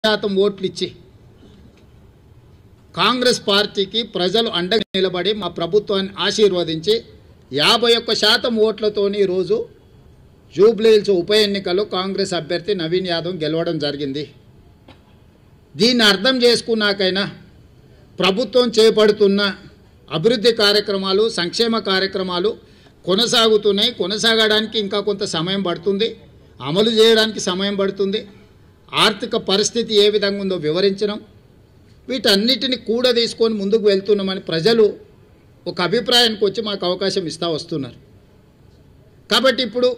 50% ఓట్లు ఇచ్చి కాంగ్రెస్ పార్టీకి ప్రజలు అండగా నిలబడి మా ప్రభుత్వాన్ని ఆశీర్వదించి 51% ఓట్లతోని ఈరోజు జూబ్లీహిల్స్ ఉప ఎన్నికలో కాంగ్రెస్ అభ్యర్థి నవీన్ యాదవ్ గెలవడం జరిగింది. దీన్ని అర్థం చేసుకున్నాకైనా ప్రభుత్వం చేపడుతున్న అభివృద్ధి కార్యక్రమాలు సంక్షేమ కార్యక్రమాలు కొనసాగుతున్నాయి. కొనసాగడానికి ఇంకా కొంత సమయం పడుతుంది, అమలు చేయడానికి సమయం పడుతుంది. ఆర్థిక పరిస్థితి ఏ విధంగా ఉందో వివరించడం, వీటన్నిటిని కూడా తీసుకొని ముందుకు వెళ్తున్నామని ప్రజలు ఒక అభిప్రాయానికి వచ్చి మాకు అవకాశం ఇస్తూ వస్తున్నారు. కాబట్టి ఇప్పుడు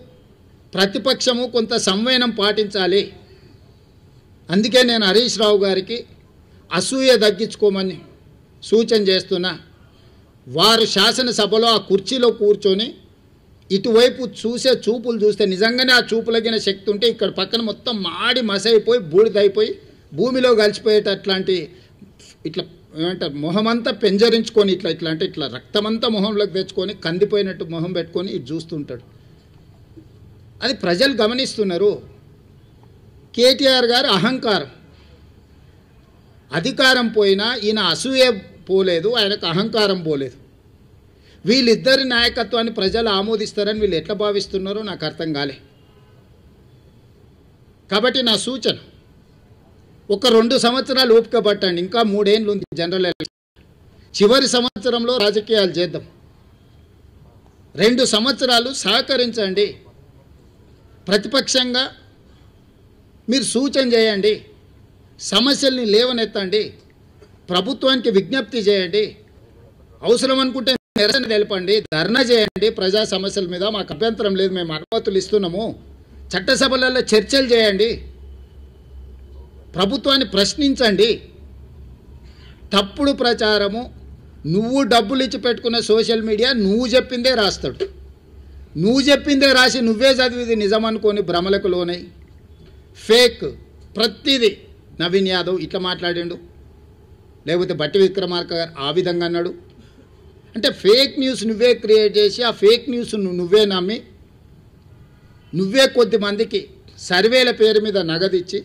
ప్రతిపక్షము కొంత సంవయనం పాటించాలి. అందుకే నేను హరీష్ రావు గారికి అసూయ తగ్గించుకోమని సూచన చేస్తున్నా. వారు శాసనసభలో ఆ కుర్చీలో కూర్చొని ఇటువైపు చూసే చూపులు చూస్తే నిజంగానే ఆ చూపులగిన శక్తి ఉంటే ఇక్కడ పక్కన మొత్తం మాడి మసైపోయి బూడిదైపోయి భూమిలో కలిసిపోయేటట్లాంటి ఇట్లా ఏమంటారు మొహమంతా పెంజరించుకొని ఇట్లా ఇట్లా అంటే ఇట్లా రక్తమంతా మొహంలోకి తెచ్చుకొని కందిపోయినట్టు మొహం పెట్టుకొని ఇటు చూస్తుంటాడు. అది ప్రజలు గమనిస్తున్నారు. కేటీఆర్ గారు అహంకారం, అధికారం పోయినా ఈయన అసూయ పోలేదు, ఆయనకు అహంకారం పోలేదు. వీళ్ళిద్దరి నాయకత్వాన్ని ప్రజలు ఆమోదిస్తారని వీళ్ళు ఎట్లా భావిస్తున్నారో నాకు అర్థం కాలే. కాబట్టి నా సూచన, ఒక 2 సంవత్సరాలు ఓపిక పట్టండి. ఇంకా 3 ఏళ్ళు ఉంది జనరల్ ఎలక్షన్. చివరి సంవత్సరంలో రాజకీయాలు చేద్దాం. 2 సంవత్సరాలు సహకరించండి. ప్రతిపక్షంగా మీరు సూచన చేయండి, సమస్యల్ని లేవనెత్తండి, ప్రభుత్వానికి విజ్ఞప్తి చేయండి, అవసరం అనుకుంటే నిరసన తెలపండి, ధర్నా చేయండి. ప్రజా సమస్యల మీద మాకు అభ్యంతరం లేదు, మేము అనుమతులు ఇస్తున్నాము. చట్టసభలలో చర్చలు చేయండి, ప్రభుత్వాన్ని ప్రశ్నించండి. తప్పుడు ప్రచారము, నువ్వు డబ్బులు ఇచ్చి పెట్టుకున్న సోషల్ మీడియా నువ్వు చెప్పిందే రాస్తాడు, నువ్వు చెప్పిందే రాసి నువ్వే చదివిది నిజం అనుకొని భ్రమలకు లోనై ఫేక్ ప్రతిదీ. నవీన్ యాదవ్ ఇట్లా మాట్లాడిండు, లేకపోతే బట్టి విక్రమార్క గారు ఆ విధంగా అన్నాడు. అంటే ఫేక్ న్యూస్ నువ్వే క్రియేట్ చేసి ఆ ఫేక్ న్యూస్ నువ్వే నమ్మి నువ్వే కొద్దిమందికి సర్వేల పేరు మీద నగదిచ్చి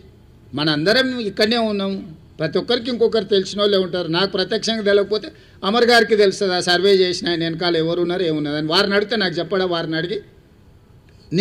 మనందరం ఇక్కడనే ఉన్నాము, ప్రతి ఒక్కరికి ఇంకొకరు తెలిసిన వాళ్ళే ఉంటారు. నాకు ప్రత్యక్షంగా తెలియకపోతే అమర్ గారికి తెలుస్తుంది, ఆ సర్వే చేసిన ఆయన వెనకాల ఎవరు ఉన్నారు ఏమున్నదని. వారిని అడిగితే నాకు చెప్పడా, వారిని అడిగి